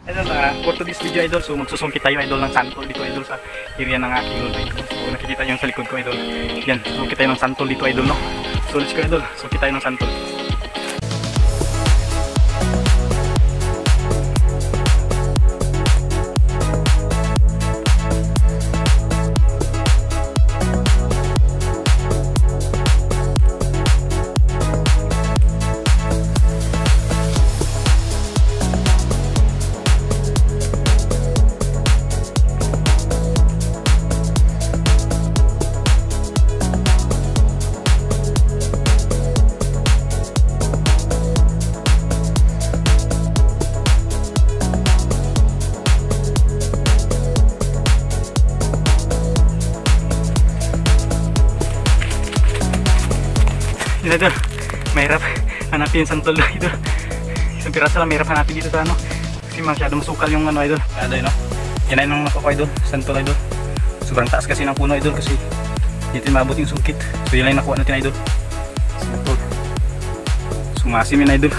Idol, for today's video idol, so magsusungkit tayo idol ng santol dito idol sa area ng aking lupa idol. So nakikita nyo sa likod ko idol. Yan, sungkit tayo ng santol dito idol, no? So let's go idol, sungkit tayo ng santol. Idol, mahirap hanapin yung santol idol. Isang piraso lang mahirap hanapin dito sa ano, kasi masyadong sukal yung ano idol. No? Yan ay nang nakuha idol, santol idol. Sobrang taas kasi ng puno idol kasi dito maabot yung sungkit. So yan ay nakuha natin idol, santol. Sumasim yun idol.